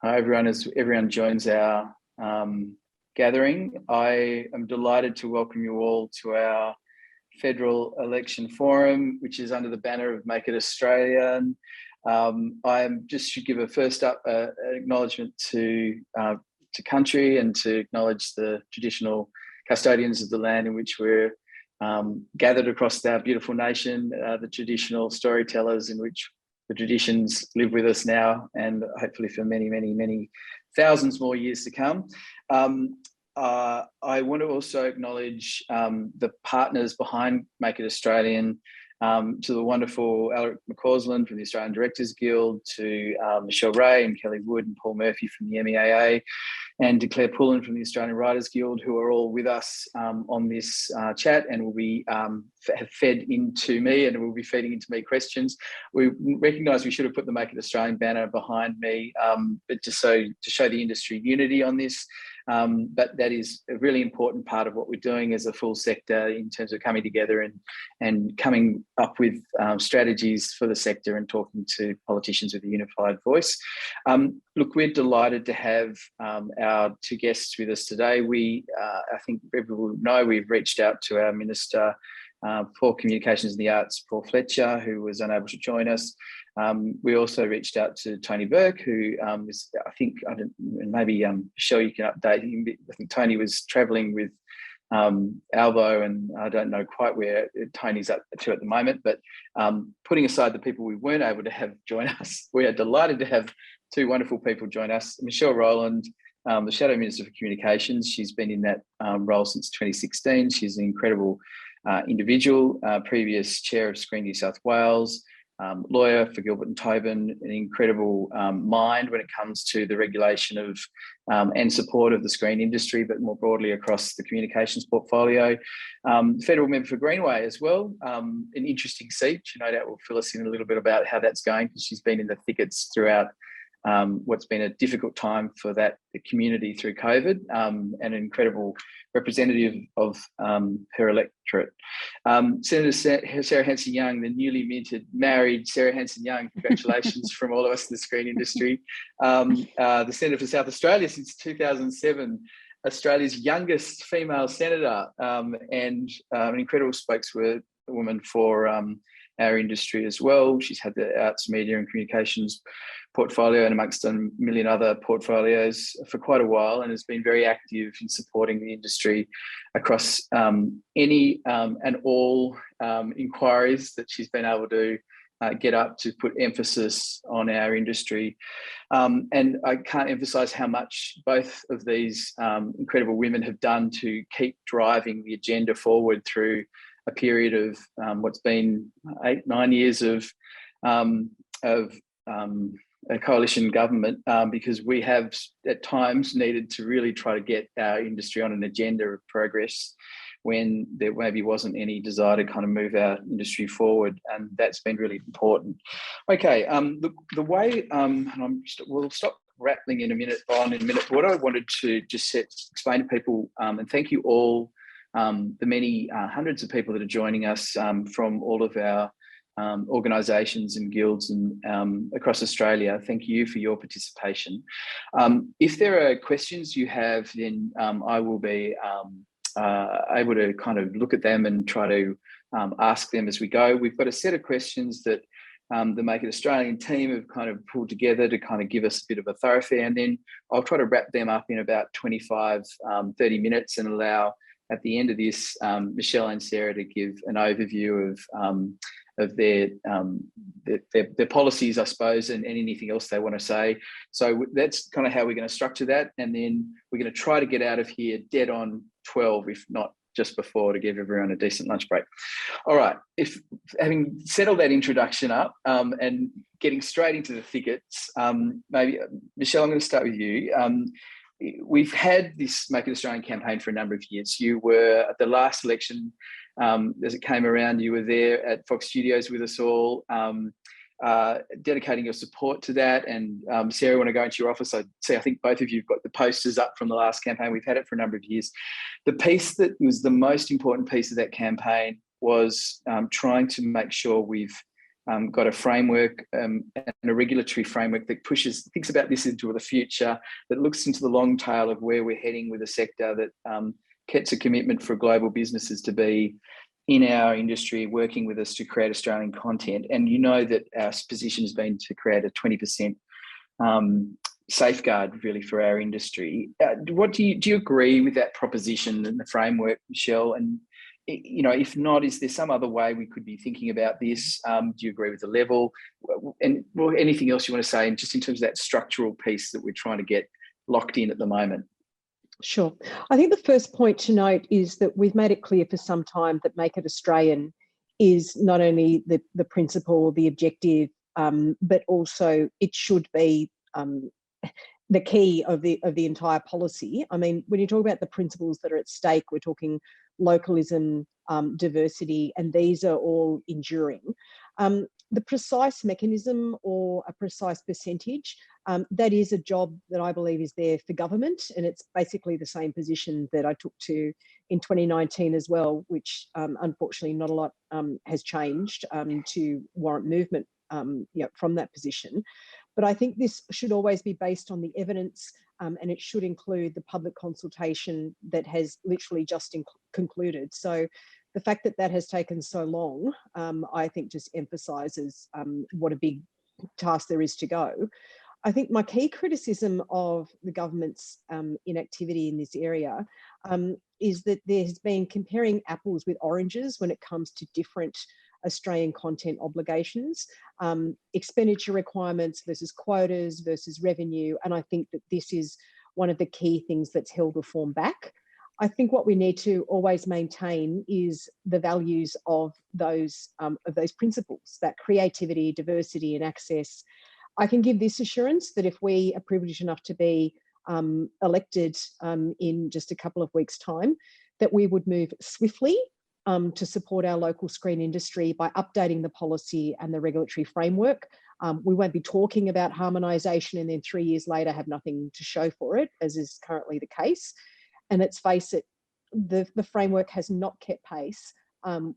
Hi, everyone. As everyone joins our gathering, I am delighted to welcome you all to our Federal Election Forum, which is under the banner of Make It Australian. I just should give a first up acknowledgement to country and to acknowledge the traditional custodians of the land in which we're gathered across our beautiful nation, the traditional storytellers in which the traditions live with us now and hopefully for many, many, many thousands more years to come. I want to also acknowledge the partners behind Make It Australian, to the wonderful Alaric McCausland from the Australian Directors Guild, to Michelle Ray and Kelly Wood and Paul Murphy from the MEAA, and to Claire Pullen from the Australian Writers Guild, who are all with us on this chat and will be have fed into me and will be feeding into me questions. We recognise we should have put the Make It Australian banner behind me, but just so to show the industry unity on this. But that is a really important part of what we're doing as a full sector in terms of coming together and coming up with strategies for the sector and talking to politicians with a unified voice. Look, we're delighted to have our two guests with us today. I think everyone will know we've reached out to our Minister for Communications and the Arts, Paul Fletcher, who was unable to join us. We also reached out to Tony Burke, who is, I think, maybe Michelle, you can update him. I think Tony was travelling with Albo, and I don't know quite where Tony's up to at the moment, but putting aside the people we weren't able to have join us, we are delighted to have two wonderful people join us. Michelle Rowland, the Shadow Minister for Communications. She's been in that role since 2016. She's an incredible individual, previous chair of Screen New South Wales, lawyer for Gilbert and Tobin, an incredible mind when it comes to the regulation of and support of the screen industry, but more broadly across the communications portfolio. Federal member for Greenway as well, an interesting seat. She no doubt will fill us in a little bit about how that's going, because she's been in the thickets throughout what's been a difficult time for the community through COVID, and an incredible representative of her electorate. Senator Sarah Hanson-Young, the newly minted married Sarah Hanson-Young, congratulations from all of us in the screen industry. The Senator for South Australia since 2007, Australia's youngest female senator, and an incredible spokeswoman for our industry as well. She's had the arts, media and communications portfolio and amongst a million other portfolios for quite a while, and has been very active in supporting the industry across any and all inquiries that she's been able to get up to put emphasis on our industry. And I can't emphasise how much both of these incredible women have done to keep driving the agenda forward through a period of what's been 8-9 years of a coalition government, because we have at times needed to really try to get our industry on an agenda of progress when there maybe wasn't any desire to kind of move our industry forward, and that's been really important. Okay, the way, we'll stop rattling in a minute. What I wanted to just explain to people, and thank you all, the many hundreds of people that are joining us from all of our organisations and guilds and across Australia. Thank you for your participation. If there are questions you have, then I will be able to kind of look at them and try to ask them as we go. We've got a set of questions that the Make It Australian team have kind of pulled together to kind of give us a bit of a thoroughfare, and then I'll try to wrap them up in about 25, 30 minutes and allow at the end of this, Michelle and Sarah to give an overview of their policies, I suppose, and anything else they want to say. So that's kind of how we're going to structure that. And then we're going to try to get out of here dead on 12, if not just before, to give everyone a decent lunch break. All right, having settled that introduction up and getting straight into the thickets, maybe, Michelle, I'm going to start with you. We've had this Make It Australian campaign for a number of years. You were at the last election, as it came around, you were there at Fox Studios with us all, dedicating your support to that. And Sarah, when I go into your office, I think both of you have got the posters up from the last campaign. We've had it for a number of years. The piece that was the most important piece of that campaign was trying to make sure we've got a framework and a regulatory framework that thinks about this into the future, that looks into the long tail of where we're heading with the sector, that gets a commitment for global businesses to be in our industry, working with us to create Australian content. And you know that our position has been to create a 20% safeguard really for our industry. What do you agree with that proposition and the framework, Michelle? And you know, if not, is there some other way we could be thinking about this? Do you agree with the level? And well, anything else you want to say, and just in terms of that structural piece that we're trying to get locked in at the moment? Sure. I think the first point to note is that we've made it clear for some time that Make It Australian is not only the principle, the objective, but also it should be the key of the entire policy. I mean, when you talk about the principles that are at stake, we're talking localism, diversity, and these are all enduring. The precise mechanism or a precise percentage, that is a job that I believe is there for government, and it's basically the same position that I took to in 2019 as well, which unfortunately not a lot has changed to warrant movement from that position. But I think this should always be based on the evidence, and it should include the public consultation that has literally just concluded. So the fact that that has taken so long, I think just emphasises what a big task there is to go. I think my key criticism of the government's inactivity in this area is that there has been comparing apples with oranges when it comes to different Australian content obligations, expenditure requirements versus quotas versus revenue. And I think that this is one of the key things that's held reform back. I think what we need to always maintain is the values of those principles, that creativity, diversity and access. I can give this assurance that if we are privileged enough to be elected in just a couple of weeks' time, that we would move swiftly to support our local screen industry by updating the policy and the regulatory framework. We won't be talking about harmonisation and then 3 years later have nothing to show for it, as is currently the case. And let's face it, the framework has not kept pace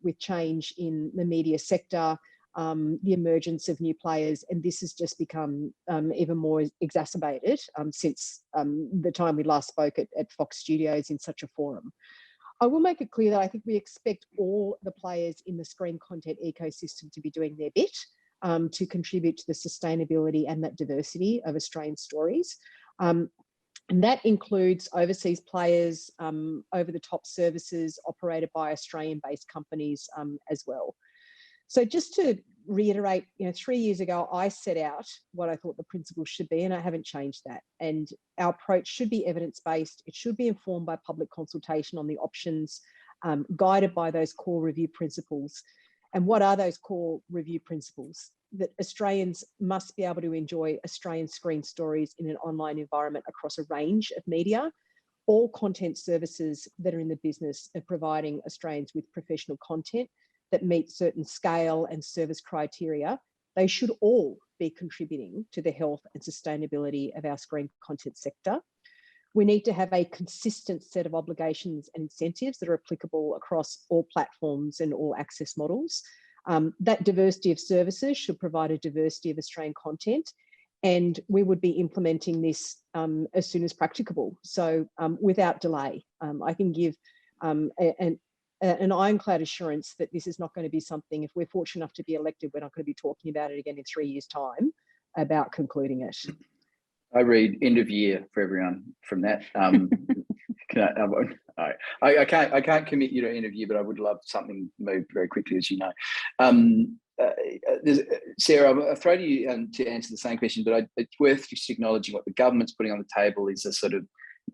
with change in the media sector, the emergence of new players, and this has just become even more exacerbated since the time we last spoke at Fox Studios in such a forum. I will make it clear that I think we expect all the players in the screen content ecosystem to be doing their bit to contribute to the sustainability and that diversity of Australian stories. And that includes overseas players, over-the-top services operated by Australian-based companies as well. So just to reiterate, 3 years ago, I set out what I thought the principles should be, and I haven't changed that. And our approach should be evidence-based. It should be informed by public consultation on the options, guided by those core review principles. And what are those core review principles? That Australians must be able to enjoy Australian screen stories in an online environment across a range of media. All content services that are in the business of providing Australians with professional content that meet certain scale and service criteria, they should all be contributing to the health and sustainability of our screen content sector. We need to have a consistent set of obligations and incentives that are applicable across all platforms and all access models. That diversity of services should provide a diversity of Australian content, and we would be implementing this as soon as practicable. So without delay, I can give an ironclad assurance that this is not going to be something, if we're fortunate enough to be elected, we're not going to be talking about it again in 3 years' time about concluding it. I read end of year for everyone from that. I can't commit you to end of year, but I would love something moved very quickly, as you know. Sarah, I'll throw to you to answer the same question, but it's worth just acknowledging what the government's putting on the table is a sort of,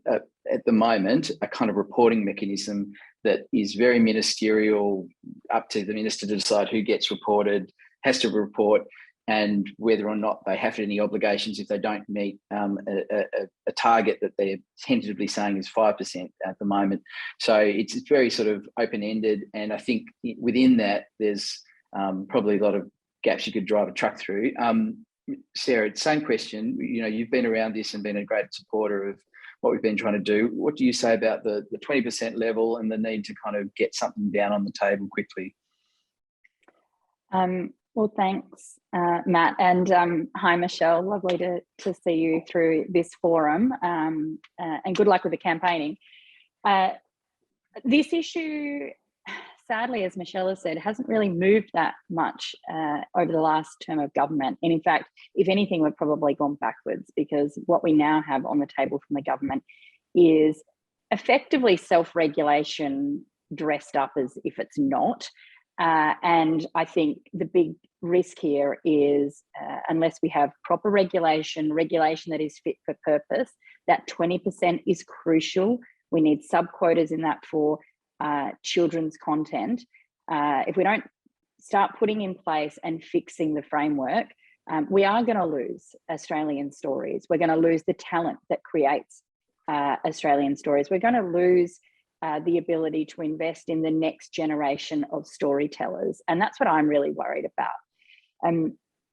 at the moment, a kind of reporting mechanism that is very ministerial, up to the minister to decide who gets reported, has to report, and whether or not they have any obligations if they don't meet a target that they're tentatively saying is 5% at the moment. So it's very sort of open-ended, and I think within that there's probably a lot of gaps you could drive a truck through. Sarah, same question. You've been around this and been a great supporter of what we've been trying to do. What do you say about the 20% level and the need to kind of get something down on the table quickly? Well, thanks, Matt, and hi, Michelle. Lovely to see you through this forum, and good luck with the campaigning. This issue, sadly, as Michelle has said, hasn't really moved that much over the last term of government. And in fact, if anything, we've probably gone backwards, because what we now have on the table from the government is effectively self-regulation dressed up as if it's not. And I think the big risk here is unless we have proper regulation that is fit for purpose, that 20% is crucial. We need sub-quotas in that for children's content. If we don't start putting in place and fixing the framework, we are going to lose Australian stories. We're going to lose the talent that creates Australian stories. We're going to lose the ability to invest in the next generation of storytellers. And that's what I'm really worried about.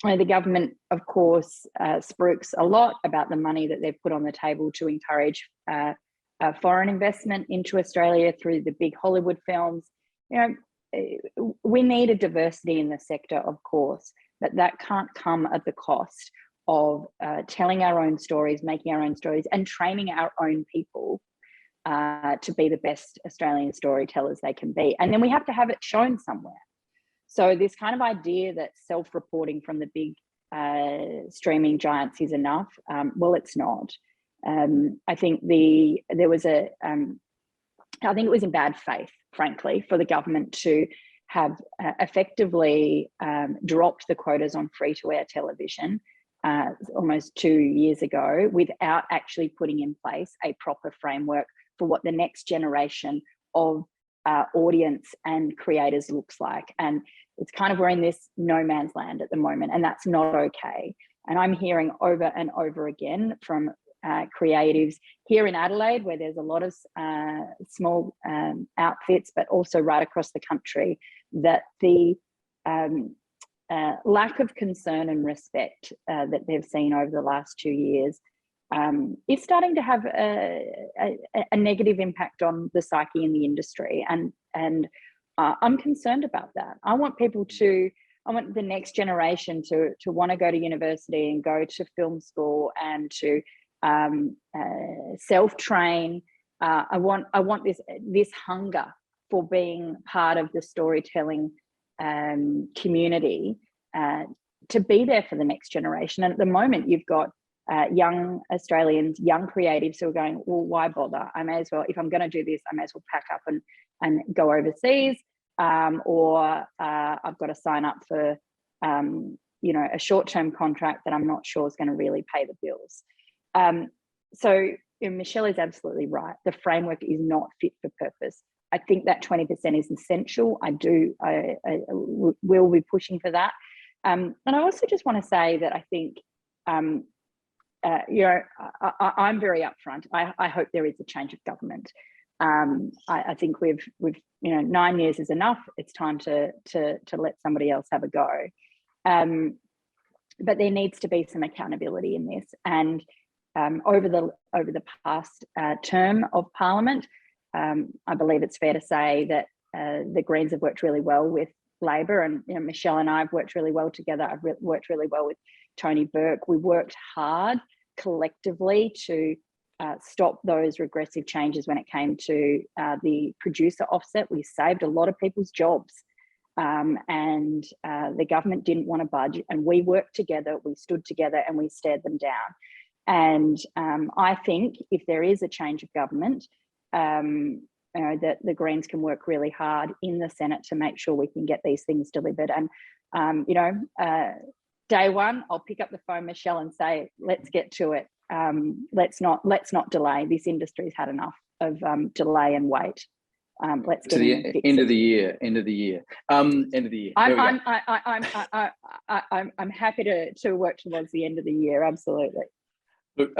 The government, of course, spruiks a lot about the money that they've put on the table to encourage foreign investment into Australia through the big Hollywood films. You know, we need a diversity in the sector, of course, but that can't come at the cost of telling our own stories, making our own stories, and training our own people to be the best Australian storytellers they can be. And then we have to have it shown somewhere. So this kind of idea that self-reporting from the big streaming giants is enough, well, it's not. I think it was in bad faith, frankly, for the government to have effectively dropped the quotas on free-to-air television almost 2 years ago without actually putting in place a proper framework for what the next generation of audience and creators looks like. And it's kind of, we're in this no man's land at the moment, and that's not okay. And I'm hearing over and over again from creatives here in Adelaide, where there's a lot of small outfits, but also right across the country, that the lack of concern and respect that they've seen over the last 2 years is starting to have a negative impact on the psyche in the industry. And I'm concerned about that. I want the next generation to want to go to university and go to film school and to self-train. I want this hunger for being part of the storytelling community to be there for the next generation. And at the moment, you've got young Australians, young creatives who are going, well, why bother? I may as well, if I'm going to do this, I may as well pack up and go overseas, or I've got to sign up for a short-term contract that I'm not sure is going to really pay the bills. So Michelle is absolutely right. The framework is not fit for purpose. I think that 20% is essential. I will be pushing for that. And I also just want to say that I think, I'm very upfront. I hope there is a change of government. I think we've 9 years is enough. It's time to let somebody else have a go. But there needs to be some accountability in this. And over the past term of Parliament, I believe it's fair to say that the Greens have worked really well with Labor, and Michelle and I have worked really well together. I've worked really well with Tony Burke. We worked hard collectively to stop those regressive changes when it came to the producer offset. We saved a lot of people's jobs, and the government didn't want to budge, and we worked together, we stood together, and we stared them down. And I think if there is a change of government, that the Greens can work really hard in the Senate to make sure we can get these things delivered. And day one, I'll pick up the phone, Michelle, and say, let's get to it. Let's not delay. This industry's had enough of delay and wait. Let's get to the end of the year. End of the year. I'm happy to work towards the end of the year. Absolutely. Look,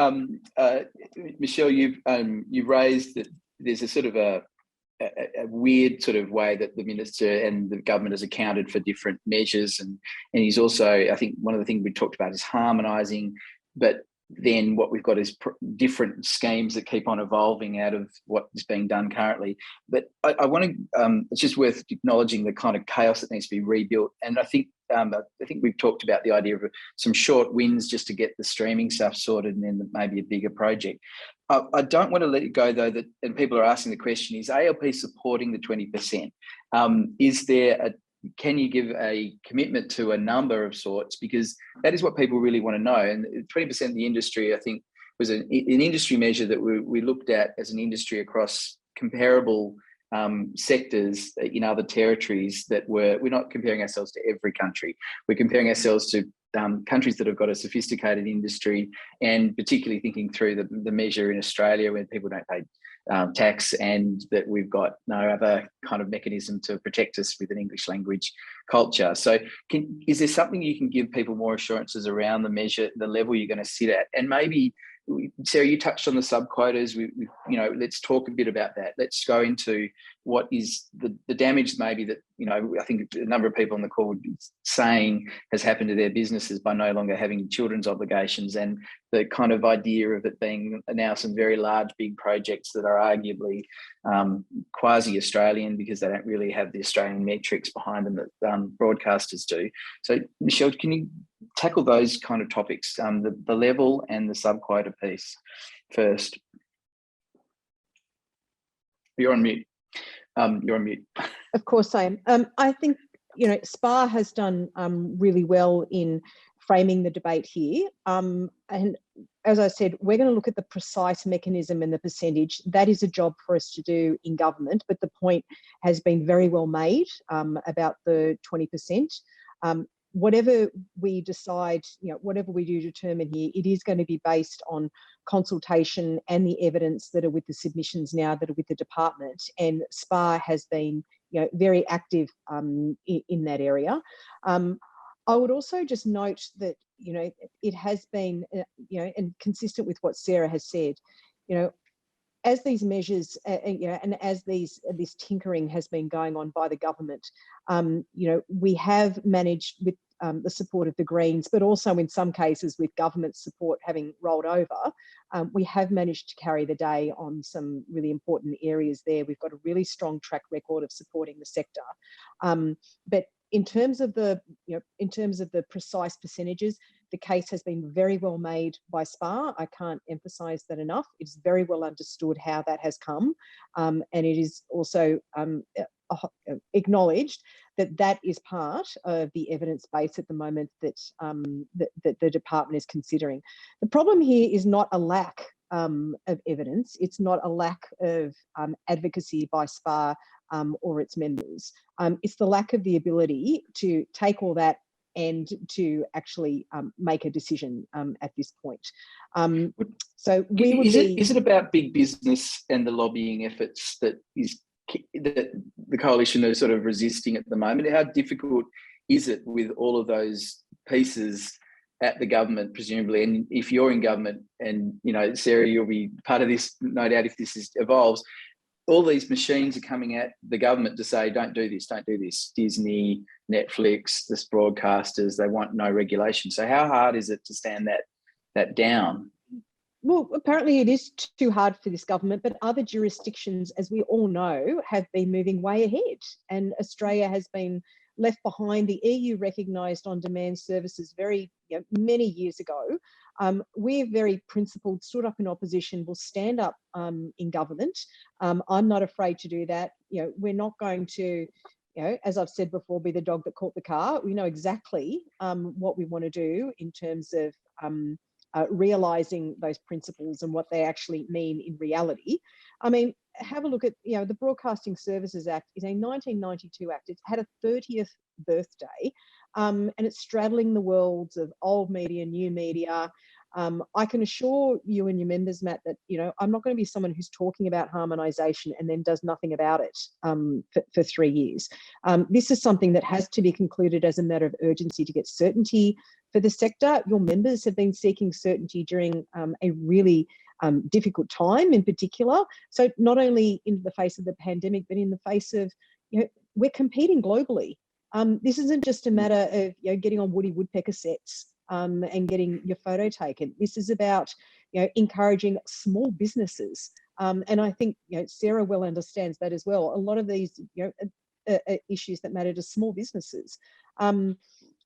Michelle, you've raised that there's a sort of a weird sort of way that the minister and the government has accounted for different measures, and he's also, I think one of the things we talked about is harmonising, but then what we've got is different schemes that keep on evolving out of what is being done currently. But I want to, it's just worth acknowledging the kind of chaos that needs to be rebuilt. And I think I think we've talked about the idea of some short wins just to get the streaming stuff sorted, and then maybe a bigger project. I don't want to let it go though, that, and people are asking the question, is ALP supporting the 20%? Is there can you give a commitment to a number of sorts? Because that is what people really want to know. And 20% of the industry, I think, was an industry measure that we looked at as an industry across comparable sectors in other territories. That we're not comparing ourselves to every country. We're comparing ourselves to countries that have got a sophisticated industry, and particularly thinking through the measure in Australia where people don't pay tax, and that we've got no other kind of mechanism to protect us with an English language culture. So is there something you can give people more assurances around the measure, the level you're going to sit at? And maybe, Sarah, you touched on the sub-quotas. Let's talk a bit about that. Let's go into what is the damage maybe that, I think a number of people on the call would be saying has happened to their businesses by no longer having children's obligations, and the kind of idea of it being now some very large, big projects that are arguably quasi-Australian because they don't really have the Australian metrics behind them that broadcasters do. So, Michelle, can you tackle those kind of topics, the level and the sub-quota piece first? You're on mute. You're on mute. Of course I am. I think, SPA has done really well in framing the debate here. And as I said, we're going to look at the precise mechanism and the percentage. That is a job for us to do in government, but the point has been very well made about the 20%. Whatever we decide, whatever we do determine here, it is going to be based on consultation and the evidence that are with the submissions now that are with the department. And SPA has been, very active in that area. I would also just note that, it has been, and consistent with what Sarah has said, as these measures, and as this tinkering has been going on by the government, we have managed with the support of the Greens, but also in some cases with government support having rolled over, we have managed to carry the day on some really important areas there. We've got a really strong track record of supporting the sector. But in terms of the precise percentages, the case has been very well made by SPA. I can't emphasise that enough. It's very well understood how that has come, and it is also acknowledged that is part of the evidence base at the moment that that the department is considering. The problem here is not a lack of evidence. It's not a lack of advocacy by SPA or its members. It's the lack of the ability to take all that and to actually make a decision at this point. So we would is it about big business and the lobbying efforts that the coalition is sort of resisting at the moment? How difficult is it with all of those pieces at the government, presumably? And if you're in government, and Sarah, you'll be part of this, no doubt, if this evolves. All these machines are coming at the government to say, don't do this, don't do this. Disney, Netflix, the broadcasters, they want no regulation. So how hard is it to stand that down? Well, apparently it is too hard for this government, but other jurisdictions, as we all know, have been moving way ahead. And Australia has been left behind. The EU recognised on-demand services many years ago. We're very principled, stood up in opposition, will stand up in government. I'm not afraid to do that. We're not going to, as I've said before, be the dog that caught the car. We know exactly what we want to do in terms of realising those principles and what they actually mean in reality. I mean, have a look at, the Broadcasting Services Act is a 1992 Act. It's had a 30th birthday, and it's straddling the worlds of old media, new media. I can assure you and your members, Matt, that, I'm not going to be someone who's talking about harmonisation and then does nothing about it for 3 years. This is something that has to be concluded as a matter of urgency to get certainty for the sector. Your members have been seeking certainty during a really difficult time in particular. So not only in the face of the pandemic, but in the face of, we're competing globally. This isn't just a matter of getting on Woody Woodpecker sets and getting your photo taken. This is about encouraging small businesses, and I think Sarah well understands that as well. A lot of these issues that matter to small businesses.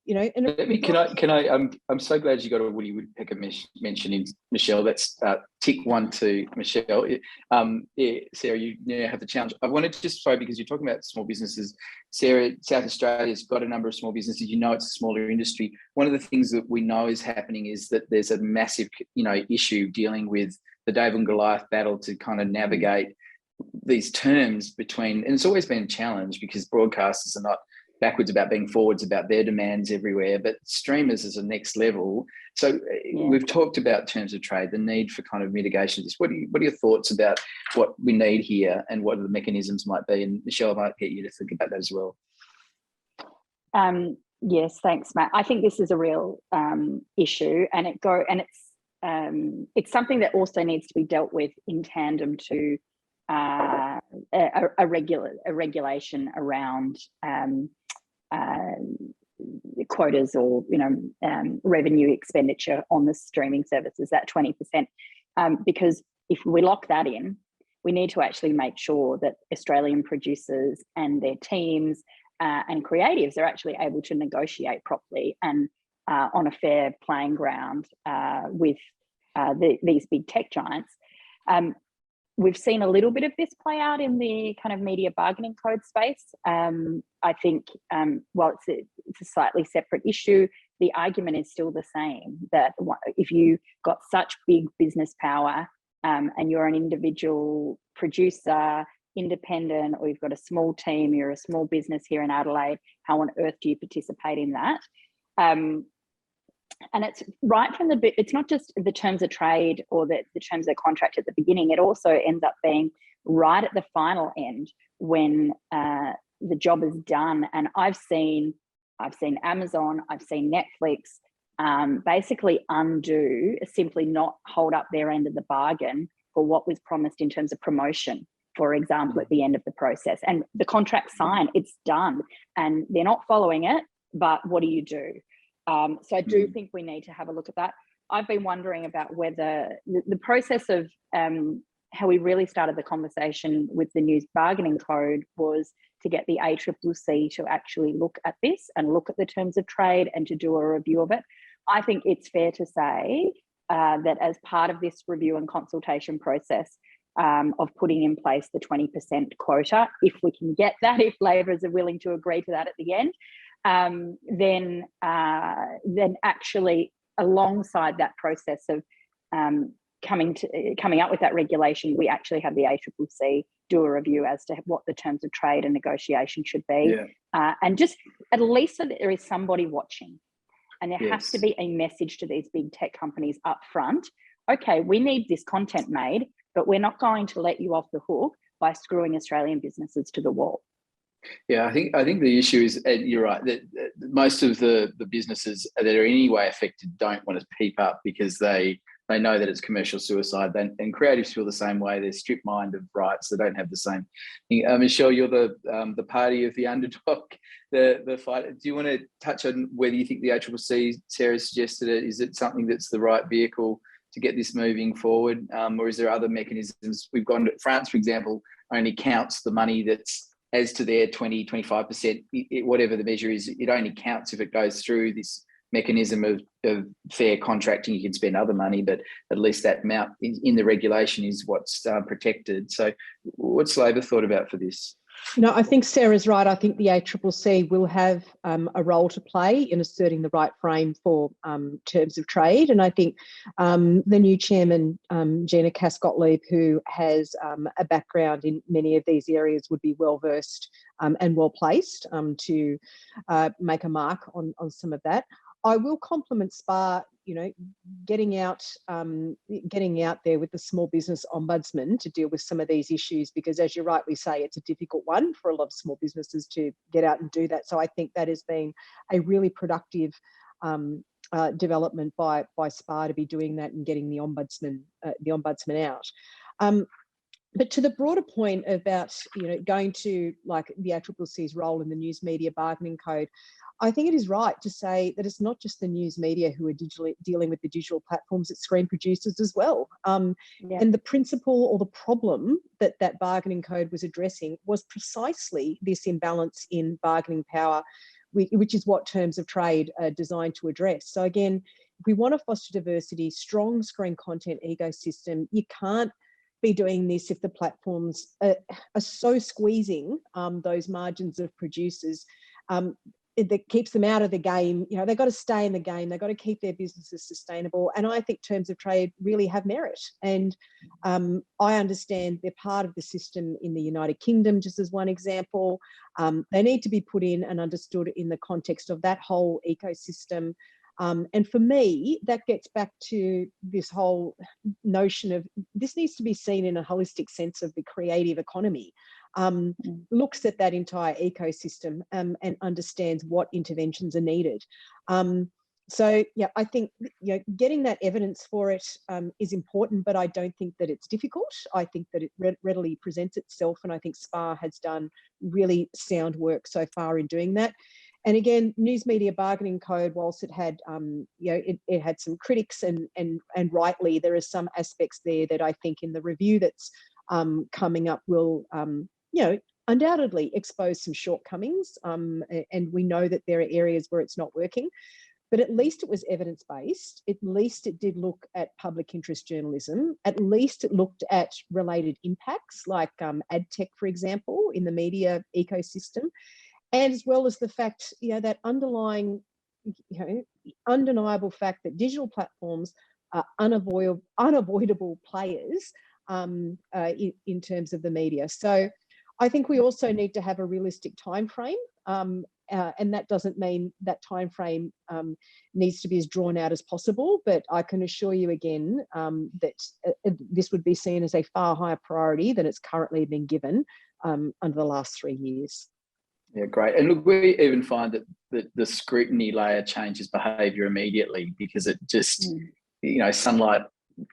And I'm so glad you got a Woody Woodpecker mention in, Michelle. That's tick 1 to Michelle. Sarah, you now have the challenge. I wanted to just say, because you're talking about small businesses, Sarah, South Australia's got a number of small businesses. It's a smaller industry. One of the things that we know is happening is that there's a massive, issue dealing with the David and Goliath battle to kind of navigate these terms between, and it's always been a challenge because broadcasters are not backwards about being forwards about their demands everywhere, but streamers is the next level. So we've talked about terms of trade, the need for kind of mitigation of this. What are your thoughts about what we need here and what the mechanisms might be? And Michelle, I might get you to think about that as well. Yes, thanks, Matt. I think this is a real issue, and it's something that also needs to be dealt with in tandem to a regulation around quotas or revenue expenditure on the streaming services, that 20%, because if we lock that in, we need to actually make sure that Australian producers and their teams and creatives are actually able to negotiate properly and on a fair playing ground with these big tech giants. We've seen a little bit of this play out in the kind of media bargaining code space. I think while it's a slightly separate issue, the argument is still the same, that if you got such big business power and you're an individual producer, independent, or you've got a small team, you're a small business here in Adelaide, how on earth do you participate in that? And it's right from the bit, it's not just the terms of trade or the terms of the contract at the beginning, it also ends up being right at the final end when the job is done. And I've seen Amazon, I've seen Netflix basically simply not hold up their end of the bargain for what was promised in terms of promotion, for example, at the end of the process. And the contract's signed, it's done, and they're not following it, but what do you do? So I do think we need to have a look at that. I've been wondering about whether the process of how we really started the conversation with the news bargaining code was to get the ACCC to actually look at this and look at the terms of trade and to do a review of it. I think it's fair to say that as part of this review and consultation process of putting in place the 20% quota, if we can get that, if Laborers are willing to agree to that at the end, then actually alongside that process of coming up with that regulation, we actually have the ACCC do a review as to what the terms of trade and negotiation should be. And just at least so that there is somebody watching, and there has to be a message to these big tech companies up front. Okay, we need this content made, but we're not going to let you off the hook by screwing Australian businesses to the wall. Yeah, I think the issue is, and you're right, that most of the businesses that are in any way affected don't want to peep up because they know that it's commercial suicide. And creatives feel the same way. They're stripped mined of rights. They don't have the same thing. Michelle, you're the party of the underdog, the fight. Do you want to touch on whether you think the ACCC, Sarah suggested it, is it something that's the right vehicle to get this moving forward? Or is there other mechanisms? We've gone to France, for example, only counts the money that's as to their 20-25%, whatever the measure is, it only counts if it goes through this mechanism of fair contracting. You can spend other money, but at least that amount in the regulation is what's protected. So what's Labor thought about for this? I think Sarah's right. I think the ACCC will have a role to play in asserting the right frame for terms of trade. And I think the new chairman, Gina Cass-Gottlieb, who has a background in many of these areas, would be well versed and well placed to make a mark on some of that. I will compliment SPA, getting out there with the small business ombudsman to deal with some of these issues, because as you rightly say, it's a difficult one for a lot of small businesses to get out and do that. So I think that has been a really productive development by SPA to be doing that and getting the ombudsman out. But to the broader point about going to like the ACCC's role in the news media bargaining code, I think it is right to say that it's not just the news media who are dealing with the digital platforms, it's screen producers as well. And the principle or the problem that bargaining code was addressing was precisely this imbalance in bargaining power which is what terms of trade are designed to address. So again, if we want to foster diversity, strong screen content ecosystem, you can't be doing this if the platforms are so squeezing those margins of producers that keeps them out of the game. You know, they've got to stay in the game. They've got to keep their businesses sustainable. And I think terms of trade really have merit. And I understand they're part of the system in the United Kingdom, just as one example. They need to be put in and understood in the context of that whole ecosystem. And for me, that gets back to this whole notion of this needs to be seen in a holistic sense of the creative economy. Looks at that entire ecosystem and understands what interventions are needed. So yeah, I think getting that evidence for it is important, but I don't think that it's difficult. I think that it readily presents itself, and I think SPA has done really sound work so far in doing that. And again, News Media Bargaining Code, whilst it had it had some critics and rightly, there are some aspects there that I think in the review that's coming up will undoubtedly expose some shortcomings, and we know that there are areas where it's not working, but at least it was evidence-based. At least it did look at public interest journalism. At least it looked at related impacts like ad tech, for example, in the media ecosystem, and as well as the fact, that underlying, undeniable fact that digital platforms are unavoidable players in terms of the media. So I think we also need to have a realistic time frame, and that doesn't mean that time frame needs to be as drawn out as possible, but I can assure you again that this would be seen as a far higher priority than it's currently been given under the last 3 years. Yeah, great. And look, we even find that the scrutiny layer changes behaviour immediately because it just, sunlight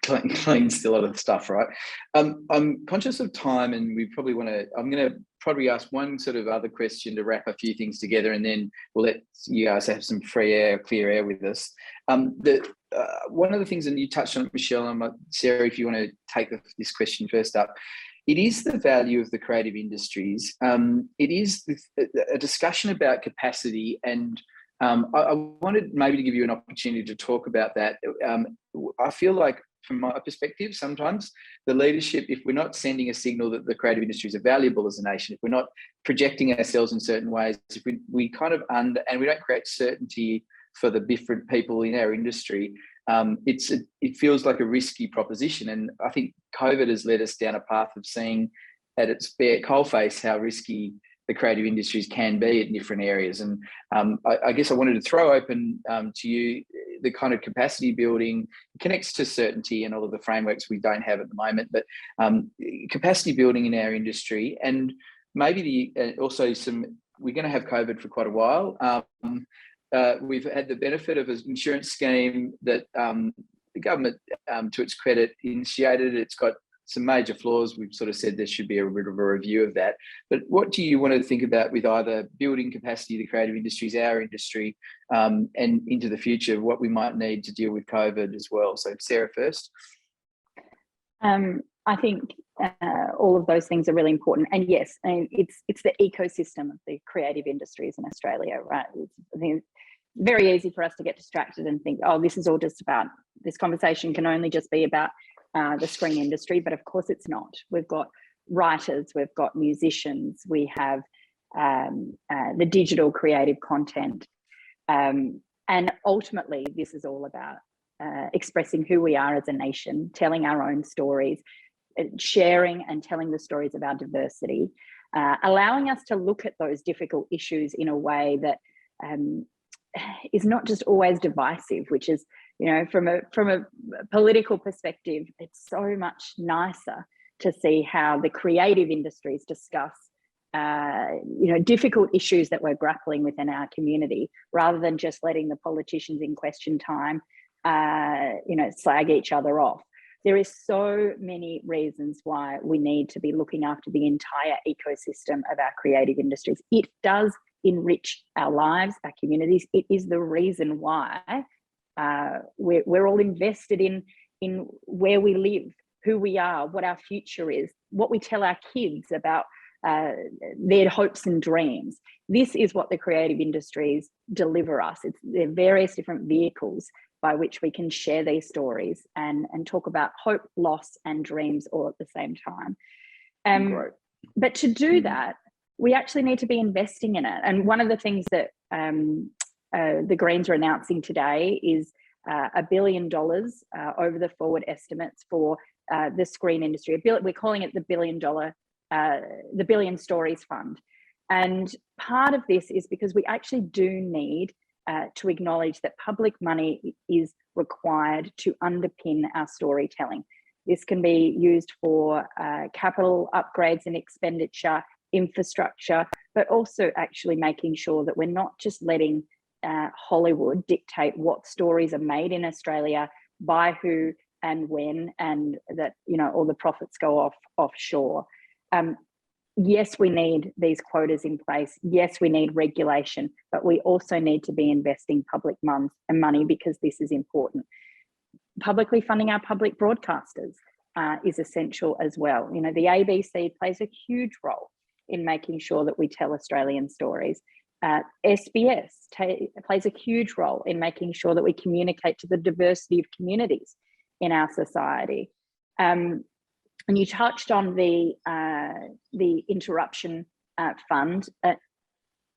cleans a lot of the stuff, right? I'm conscious of time, and we probably I'm going to probably ask one sort of other question to wrap a few things together, and then we'll let you guys have some clear air with us. One of the things, and you touched on it, Michelle, and Sarah, if you want to take this question first up, it is the value of the creative industries. It is a discussion about capacity, and I wanted maybe to give you an opportunity to talk about that. I feel like, from my perspective, sometimes the leadership, if we're not sending a signal that the creative industries are valuable as a nation, if we're not projecting ourselves in certain ways, if we kind of and we don't create certainty for the different people in our industry, it feels like a risky proposition. And I think COVID has led us down a path of seeing at its bare coalface how risky the creative industries can be in different areas. And I guess I wanted to throw open to you the kind of capacity building. It connects to certainty and all of the frameworks we don't have at the moment, but capacity building in our industry, and maybe also we're going to have COVID for quite a while. We've had the benefit of an insurance scheme that the government, to its credit, initiated. It's got some major flaws. We've sort of said there should be a bit of a review of that. But what do you want to think about with either building capacity, the creative industries, our industry, and into the future, what we might need to deal with COVID as well? So Sarah first. I think all of those things are really important. And yes, it's the ecosystem of the creative industries in Australia, right? I think it's very easy for us to get distracted and think, oh, this is all just about, this conversation can only just be about the screen industry, but of course it's not. We've got writers, we've got musicians, we have the digital creative content, and ultimately this is all about expressing who we are as a nation, telling our own stories, sharing and telling the stories of our diversity, allowing us to look at those difficult issues in a way that is not just always divisive, which is, from a political perspective, it's so much nicer to see how the creative industries discuss difficult issues that we're grappling with in our community, rather than just letting the politicians in question time slag each other off. There is so many reasons why we need to be looking after the entire ecosystem of our creative industries. It does enrich our lives, our communities. It is the reason why we're all invested in where we live, who we are, what our future is, what we tell our kids about their hopes and dreams. This is what the creative industries deliver us. There are various different vehicles by which we can share these stories and talk about hope, loss, and dreams all at the same time. But to do that, we actually need to be investing in it. And one of the things that the Greens are announcing today is $1 billion over the forward estimates for the screen industry. We're calling it the Billion Stories Fund. And part of this is because we actually do need to acknowledge that public money is required to underpin our storytelling. This can be used for capital upgrades and expenditure, infrastructure, but also actually making sure that we're not just letting Hollywood dictate what stories are made in Australia, by who and when, and that, you know, all the profits go offshore. Yes, we need these quotas in place. Yes, we need regulation, but we also need to be investing public money because this is important. Publicly funding our public broadcasters is essential as well. You know, the ABC plays a huge role in making sure that we tell Australian stories. SBS plays a huge role in making sure that we communicate to the diversity of communities in our society. And you touched on the interruption fund.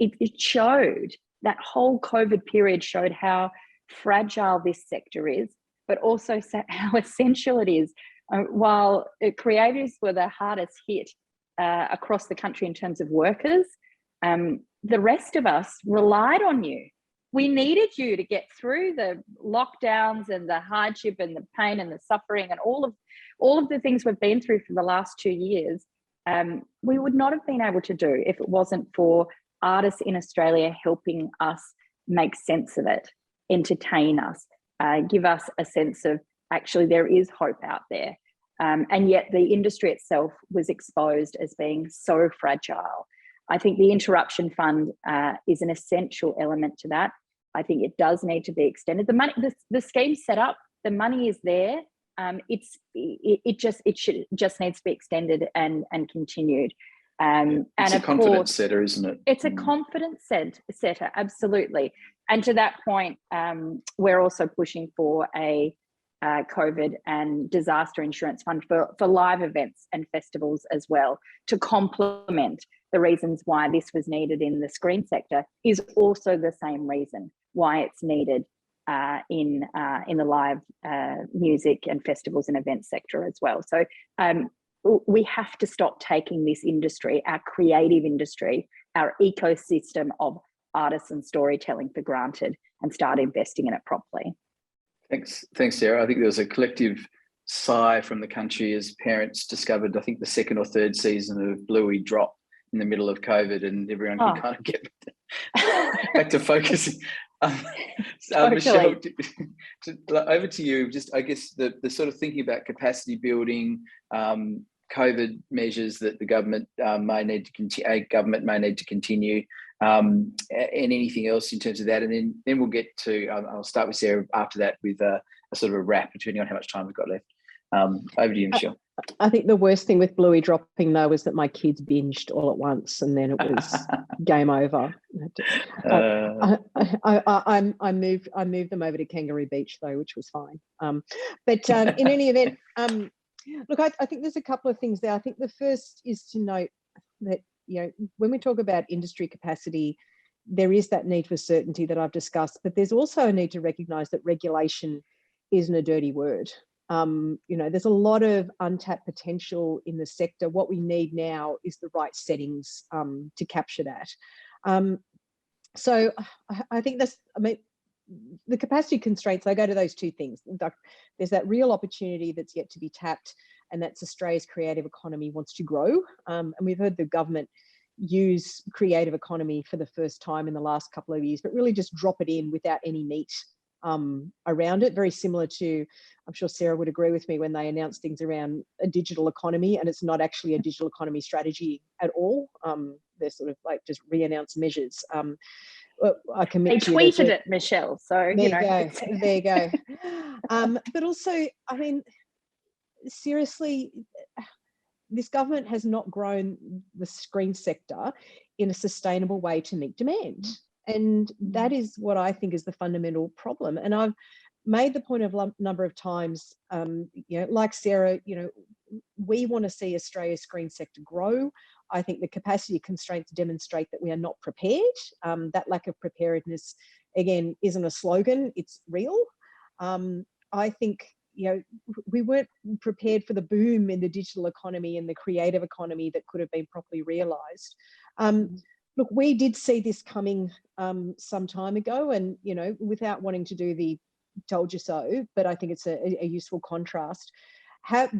It showed, that whole COVID period showed how fragile this sector is, but also how essential it is. While creators were the hardest hit across the country in terms of workers, the rest of us relied on you. We needed you to get through the lockdowns and the hardship and the pain and the suffering and all of the things we've been through for the last 2 years. We would not have been able to do if it wasn't for artists in Australia helping us make sense of it, entertain us, give us a sense of actually there is hope out there. And yet the industry itself was exposed as being so fragile. I think the interruption fund is an essential element to that. I think it does need to be extended. The money, the scheme's set up, the money is there. It just needs to be extended and continued. It's a confidence setter, isn't it? It's a confidence setter, absolutely. And to that point, we're also pushing for a COVID and disaster insurance fund for live events and festivals as well, to complement the reasons why this was needed in the screen sector, is also the same reason why it's needed in the live music and festivals and events sector as well. So we have to stop taking this industry, our creative industry, our ecosystem of artists and storytelling for granted, and start investing in it properly. Thanks, Sarah. I think there was a collective sigh from the country as parents discovered, I think, the second or third season of Bluey drop in the middle of COVID, and everyone can kind of get back to focusing. Totally. Michelle, over to you. Just, I guess, the sort of thinking about capacity building, COVID measures that the government may need to continue, and anything else in terms of that, and then we'll get to. I'll start with Sarah after that with a sort of a wrap, depending on how much time we've got left. Over to you, Michelle. I think the worst thing with Bluey dropping, though, was that my kids binged all at once, and then it was game over. I moved them over to Kangaroo Beach, though, which was fine. But in any event, look, I think there's a couple of things there. I think the first is to note that, you know, when we talk about industry capacity, there is that need for certainty that I've discussed, but there's also a need to recognise that regulation isn't a dirty word. You know, there's a lot of untapped potential in the sector. What we need now is the right settings to capture that. So I think the capacity constraints, I go to those two things. There's that real opportunity that's yet to be tapped, and that's Australia's creative economy wants to grow. And we've heard the government use creative economy for the first time in the last couple of years, but really just drop it in without any meat around it. Very similar to, I'm sure Sarah would agree with me, when they announced things around a digital economy, and it's not actually a digital economy strategy at all. They're sort of like just re-announced measures. I commit they tweeted it, Michelle. So there you go. But also, I mean, seriously, this government has not grown the screen sector in a sustainable way to meet demand. And that is what I think is the fundamental problem. And I've made the point a number of times, like Sarah, we want to see Australia's screen sector grow. I think the capacity constraints demonstrate that we are not prepared. That lack of preparedness, again, isn't a slogan, it's real. I think, we weren't prepared for the boom in the digital economy and the creative economy that could have been properly realised. Look, we did see this coming some time ago, and, without wanting to do the told you so, but I think it's a useful contrast.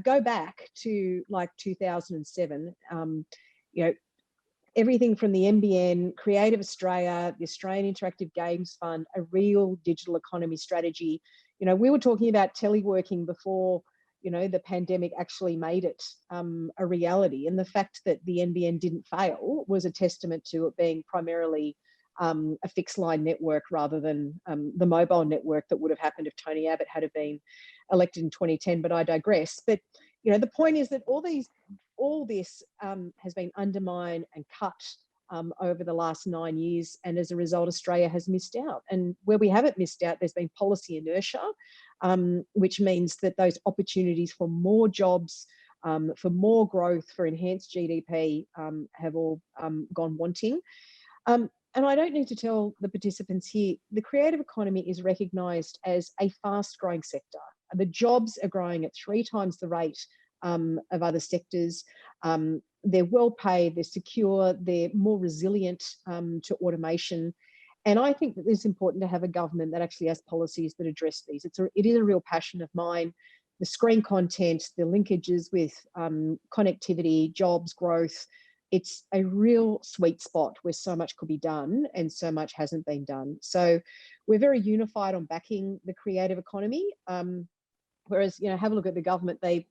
Go back to like 2007, everything from the NBN, Creative Australia, the Australian Interactive Games Fund, a real digital economy strategy. We were talking about teleworking before, the pandemic actually made it a reality. And the fact that the NBN didn't fail was a testament to it being primarily a fixed line network rather than the mobile network that would have happened if Tony Abbott had been elected in 2010, but I digress. But, the point is that all this has been undermined and cut over the last 9 years. And as a result, Australia has missed out. And where we haven't missed out, there's been policy inertia, which means that those opportunities for more jobs, for more growth, for enhanced GDP have all gone wanting. And I don't need to tell the participants here, the creative economy is recognised as a fast growing sector. The jobs are growing at 3 times the rate of other sectors. They're well paid, they're secure, they're more resilient to automation. And I think that it's important to have a government that actually has policies that address these. It is a real passion of mine. The screen content, the linkages with connectivity, jobs, growth, it's a real sweet spot where so much could be done and so much hasn't been done. So we're very unified on backing the creative economy. Whereas, have a look at the government, they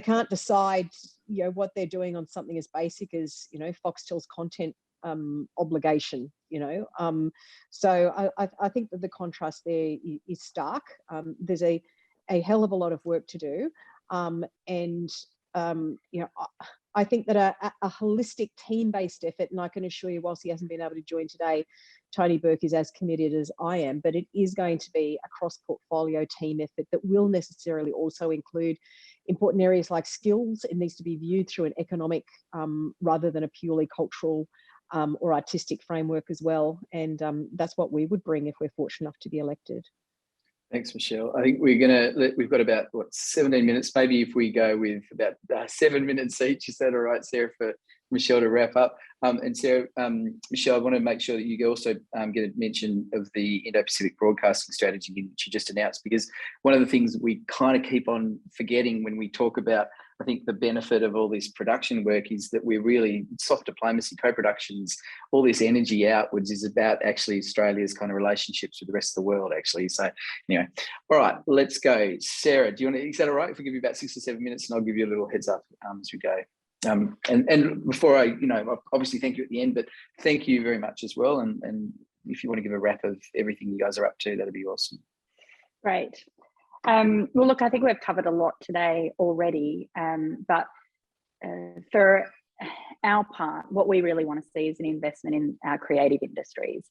can't decide, what they're doing on something as basic as, Foxtel's content obligation, So I think that the contrast there is stark. There's a hell of a lot of work to do. I think that a holistic team-based effort, and I can assure you, whilst he hasn't been able to join today, Tony Burke is as committed as I am, but it is going to be a cross-portfolio team effort that will necessarily also include important areas like skills. It needs to be viewed through an economic rather than a purely cultural or artistic framework as well. And that's what we would bring if we're fortunate enough to be elected. Thanks, Michelle. I think we've got about 17 minutes. Maybe if we go with about 7 minutes each, is that all right, Sarah, for Michelle to wrap up? And Sarah, Michelle, I want to make sure that you also get a mention of the Indo-Pacific broadcasting strategy which you just announced, because one of the things that we kind of keep on forgetting when we talk about, I think, the benefit of all this production work is that we're really soft diplomacy, co-productions, all this energy outwards is about actually Australia's kind of relationships with the rest of the world, actually. So, anyway, all right, let's go. Sarah, is that all right if we give you about 6 or 7 minutes, and I'll give you a little heads up as we go. And before I, obviously thank you at the end, but thank you very much as well. And if you want to give a wrap of everything you guys are up to, that'd be awesome. Great. Well, look, I think we've covered a lot today already, but for our part, what we really want to see is an investment in our creative industries.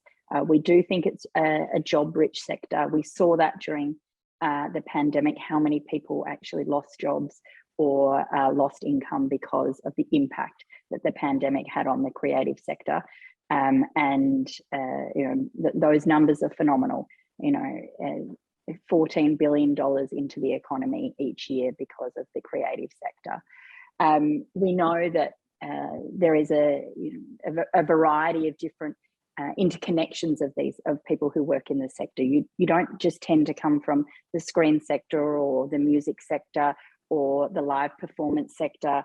We do think it's a job-rich sector. We saw that during the pandemic, how many people actually lost jobs or lost income because of the impact that the pandemic had on the creative sector. Those numbers are phenomenal. $14 billion into the economy each year because of the creative sector. We know that there is a variety of different interconnections of people who work in the sector. You don't just tend to come from the screen sector or the music sector or the live performance sector.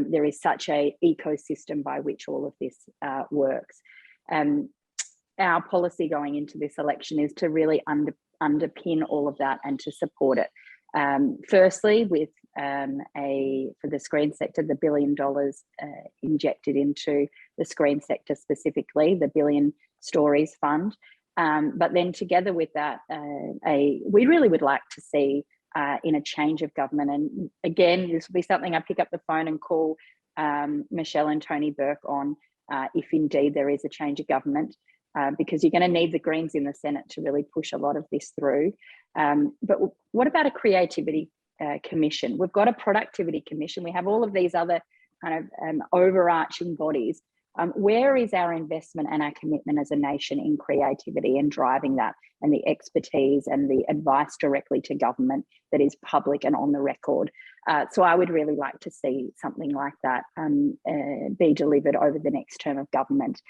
There is such an ecosystem by which all of this works. Our policy going into this election is to really underpin all of that and to support it. Firstly, with for the screen sector, the $1 billion injected into the screen sector specifically, the Billion Stories Fund. But then together with that, we really would like to see in a change of government. And again, this will be something I pick up the phone and call Michelle and Tony Burke on if indeed there is a change of government, because you're going to need the Greens in the Senate to really push a lot of this through. But what about a creativity commission? We've got a productivity commission. We have all of these other kind of overarching bodies. Where is our investment and our commitment as a nation in creativity and driving that, and the expertise and the advice directly to government that is public and on the record? So I would really like to see something like that be delivered over the next term of government.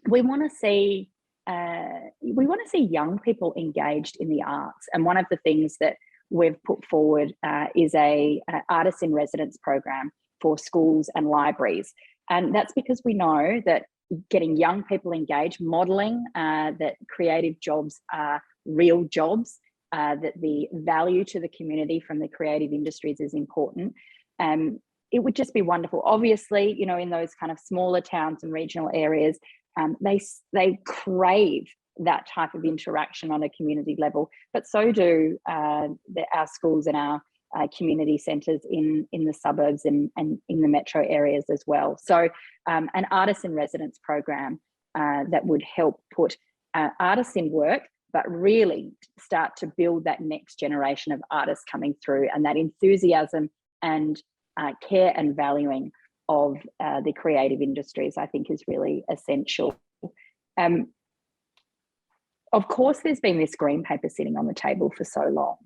We want to see young people engaged in the arts, and one of the things that we've put forward is a artist in residence program for schools and libraries. And that's because we know that getting young people engaged, modelling that creative jobs are real jobs, that the value to the community from the creative industries is important. It would just be wonderful. Obviously, you know, in those kind of smaller towns and regional areas, they crave that type of interaction on a community level, but so do our schools and our community centres in the suburbs and in the metro areas as well. So an artist in residence program that would help put artists in work, but really start to build that next generation of artists coming through, and that enthusiasm and care and valuing of the creative industries, I think, is really essential. Of course, there's been this green paper sitting on the table for so long,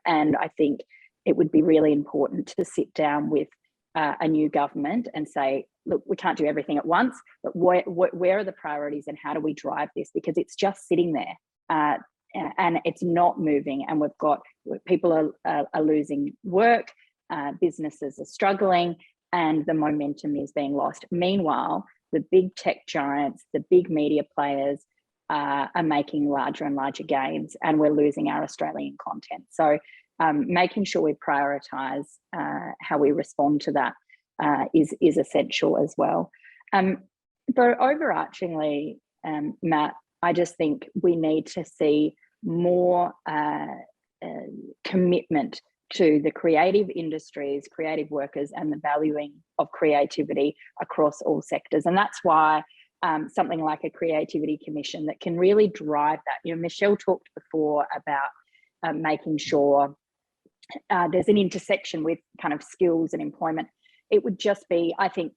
and I think it would be really important to sit down with a new government and say, look, we can't do everything at once, but where are the priorities and how do we drive this? Because it's just sitting there and it's not moving, and we've got people are losing work, businesses are struggling, and the momentum is being lost. Meanwhile, the big tech giants, the big media players are making larger and larger gains, and we're losing our Australian content. So making sure we prioritise how we respond to that is essential as well. But overarchingly, Matt, I just think we need to see more commitment to the creative industries, creative workers, and the valuing of creativity across all sectors. And that's why something like a creativity commission that can really drive that. You know, Michelle talked before about making sure there's an intersection with kind of skills and employment. It would just be, I think,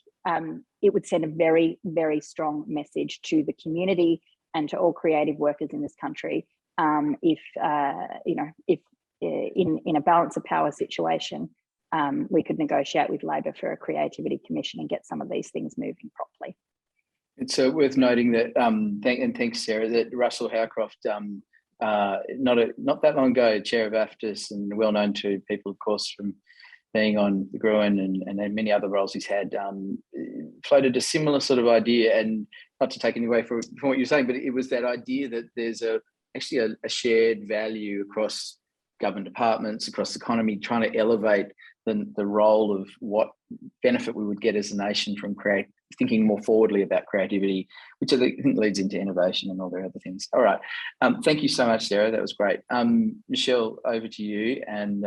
it would send a very, very strong message to the community and to all creative workers in this country if in a balance of power situation, we could negotiate with Labor for a creativity commission and get some of these things moving properly. It's worth noting that, thanks, Sarah, that Russell Howcroft, not that long ago, chair of AFTIS, and well known to people, of course, from being on the Gruen and many other roles he's had, floated a similar sort of idea, and not to take any away from what you're saying, but it was that idea that there's actually a shared value across government departments, across the economy, trying to elevate the role of what benefit we would get as a nation from thinking more forwardly about creativity, which I think leads into innovation and all the other things. All right. Thank you so much, Sarah. That was great. Michelle, over to you. And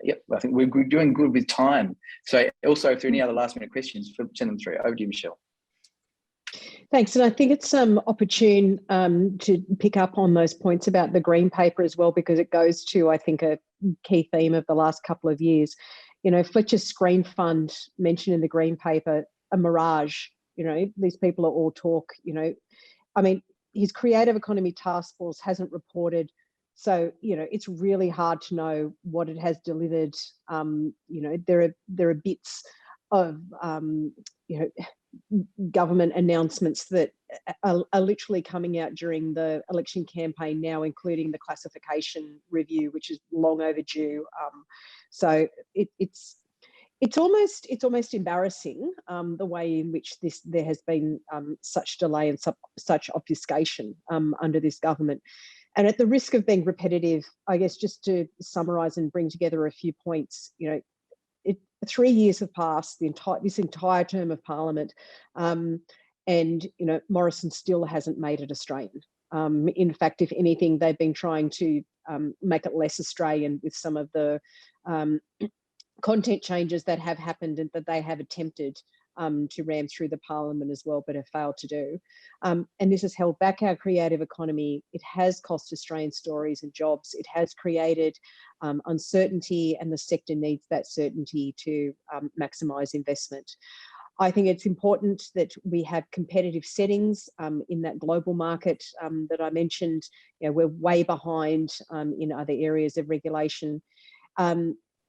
yep, I think we're doing good with time. So also, if there are any other last minute questions, send them through. Over to you, Michelle. Thanks. And I think it's opportune to pick up on those points about the Green Paper as well, because it goes to, I think, a key theme of the last couple of years. You know, Fletcher's Screen Fund mentioned in the Green Paper, a mirage. You know, these people are all talk, you know. I mean, his Creative Economy Task Force hasn't reported. So, you know, it's really hard to know what it has delivered. You know, there are bits of, you know, government announcements that are literally coming out during the election campaign now, including the classification review, which is long overdue. So it's almost embarrassing the way in which there has been such delay and such obfuscation under this government. And at the risk of being repetitive, I guess just to summarise and bring together a few points, you know, 3 years have passed, this entire term of Parliament, and you know, Morrison still hasn't made it Australian. In fact, if anything, they've been trying to make it less Australian with some of the content changes that have happened and that they have attempted to ram through the parliament as well, but have failed to do. And this has held back our creative economy. It has cost Australian stories and jobs. It has created uncertainty, and the sector needs that certainty to maximise investment. I think it's important that we have competitive settings in that global market that I mentioned. You know, we're way behind in other areas of regulation.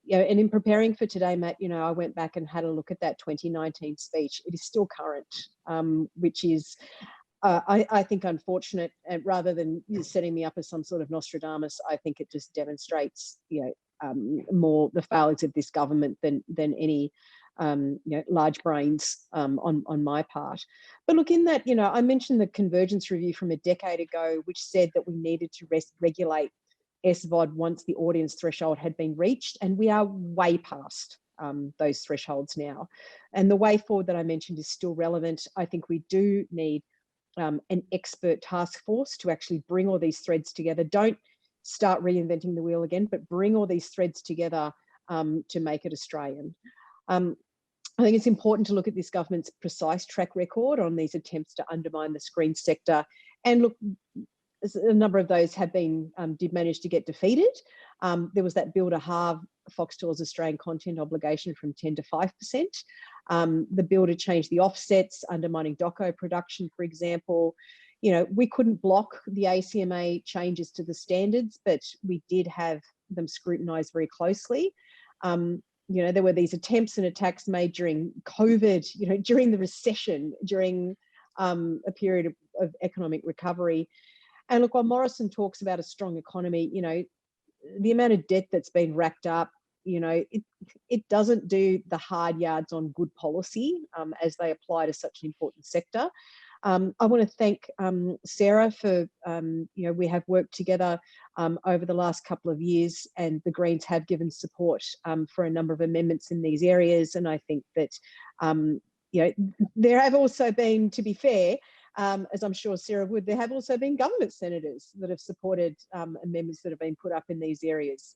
You know, and in preparing for today, Matt, you know, I went back and had a look at that 2019 speech. It is still current, which is, I think, unfortunate. And rather than setting me up as some sort of Nostradamus, I think it just demonstrates, you know, more the failures of this government than any, you know, large brains on my part. But look, in that, you know, I mentioned the convergence review from a decade ago, which said that we needed to regulate SVOD once the audience threshold had been reached, and we are way past those thresholds now. And the way forward that I mentioned is still relevant. I think we do need an expert task force to actually bring all these threads together. Don't start reinventing the wheel again, but bring all these threads together to make it Australian. I think it's important to look at this government's precise track record on these attempts to undermine the screen sector. And look, a number of those have been, did manage to get defeated. There was that bill to halve Foxtel's Australian content obligation from 10 to 5%. The bill to change the offsets, undermining doco production, for example. You know, we couldn't block the ACMA changes to the standards, but we did have them scrutinised very closely. You know, there were these attempts and attacks made during COVID, you know, during the recession, during a period of economic recovery. And look, while Morrison talks about a strong economy, you know, the amount of debt that's been racked up, you know, it doesn't do the hard yards on good policy as they apply to such an important sector. I want to thank Sarah for, you know, we have worked together over the last couple of years, and the Greens have given support for a number of amendments in these areas. And I think that, you know, there have also been, to be fair, as I'm sure Sarah would, there have also been government senators that have supported amendments that have been put up in these areas.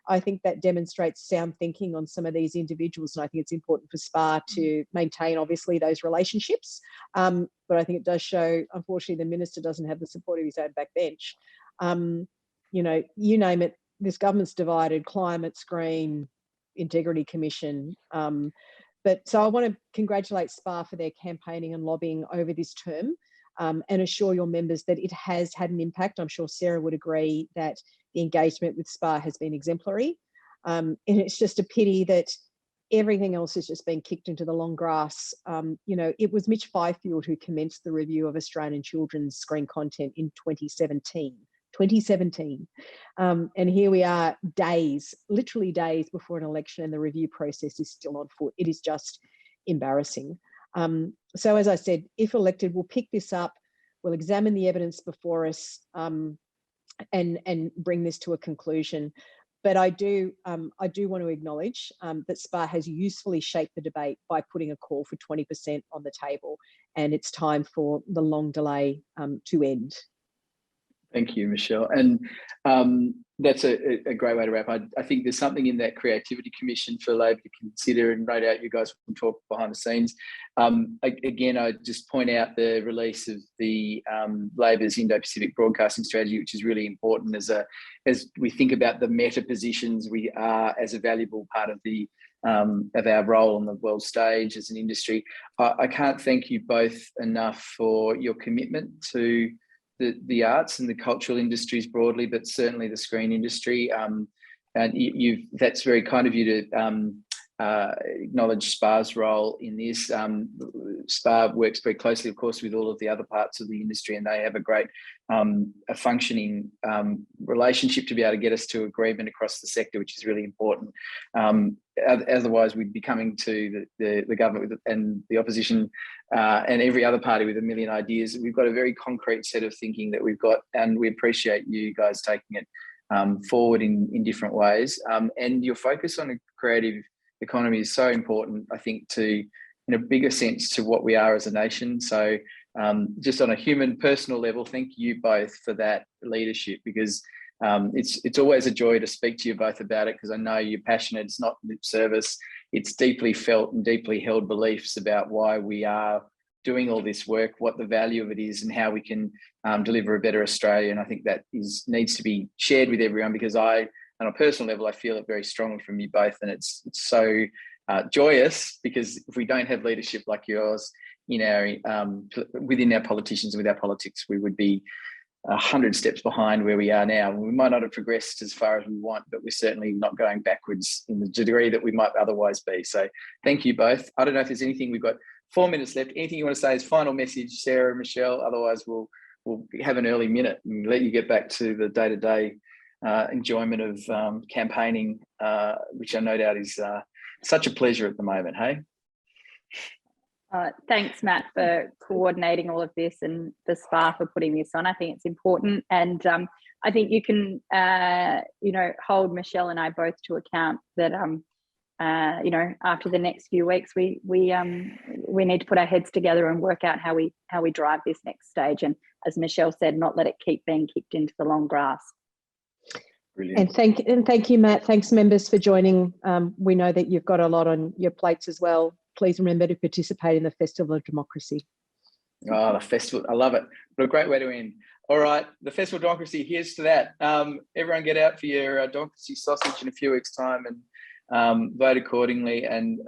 I think that demonstrates sound thinking on some of these individuals, and I think it's important for SPA to maintain, obviously, those relationships. But I think it does show, unfortunately, the minister doesn't have the support of his own backbench. You know, you name it, this government's divided: climate, screen, integrity commission. But so I want to congratulate SPA for their campaigning and lobbying over this term, and assure your members that it has had an impact. I'm sure Sarah would agree that the engagement with SPA has been exemplary. And it's just a pity that everything else has just been kicked into the long grass. You know, it was Mitch Fifield who commenced the review of Australian children's screen content in 2017. And here we are days, literally days before an election, and the review process is still on foot. It is just embarrassing. So as I said, if elected, we'll pick this up, we'll examine the evidence before us and bring this to a conclusion. But I do want to acknowledge that SPA has usefully shaped the debate by putting a call for 20% on the table, and it's time for the long delay to end. Thank you, Michelle. And that's a great way to wrap. I think there's something in that Creativity Commission for Labor to consider, and no doubt you guys will talk behind the scenes. Again, I just point out the release of the Labor's Indo-Pacific Broadcasting Strategy, which is really important as we think about the meta positions we are as a valuable part of our role on the world stage as an industry. I can't thank you both enough for your commitment to the arts and the cultural industries broadly, but certainly the screen industry. And that's very kind of you to acknowledge SPA's role in this. SPA works very closely, of course, with all of the other parts of the industry, and they have a great a functioning relationship to be able to get us to agreement across the sector, which is really important. Otherwise, we'd be coming to the government and the opposition and every other party with a million ideas. We've got a very concrete set of thinking that we've got, and we appreciate you guys taking it forward in different ways. And your focus on a creative economy is so important, I think, to in a bigger sense to what we are as a nation. So just on a human, personal level, thank you both for that leadership, because it's always a joy to speak to you both about it, because I know you're passionate. It's not lip service. It's deeply felt and deeply held beliefs about why we are doing all this work, what the value of it is, and how we can deliver a better Australia. And I think that needs to be shared with everyone, because on a personal level, I feel it very strongly from you both. And it's so joyous, because if we don't have leadership like yours in our within our politicians and with our politics, we would be 100 steps behind where we are now. We might not have progressed as far as we want, but we're certainly not going backwards in the degree that we might otherwise be. So thank you both. I don't know if there's anything, we've got 4 minutes left. Anything you want to say as final message, Sarah, Michelle? Otherwise, we'll have an early minute and let you get back to the day-to-day enjoyment of campaigning, which I no doubt is such a pleasure at the moment, hey? Thanks, Matt, for coordinating all of this, and for SPA for putting this on. I think it's important, and I think you can, hold Michelle and I both to account that, after the next few weeks, we need to put our heads together and work out how we drive this next stage. And as Michelle said, not let it keep being kicked into the long grass. Brilliant. And thank you, Matt. Thanks, members, for joining. We know that you've got a lot on your plates as well. Please remember to participate in the Festival of Democracy. Oh, the festival. I love it. What a great way to end. All right, the Festival of Democracy, here's to that. Everyone get out for your democracy sausage in a few weeks' time and vote accordingly. And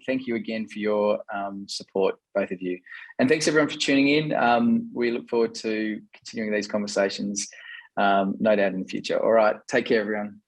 thank you again for your support, both of you. And thanks everyone for tuning in. We look forward to continuing these conversations, no doubt in the future. All right, take care, everyone.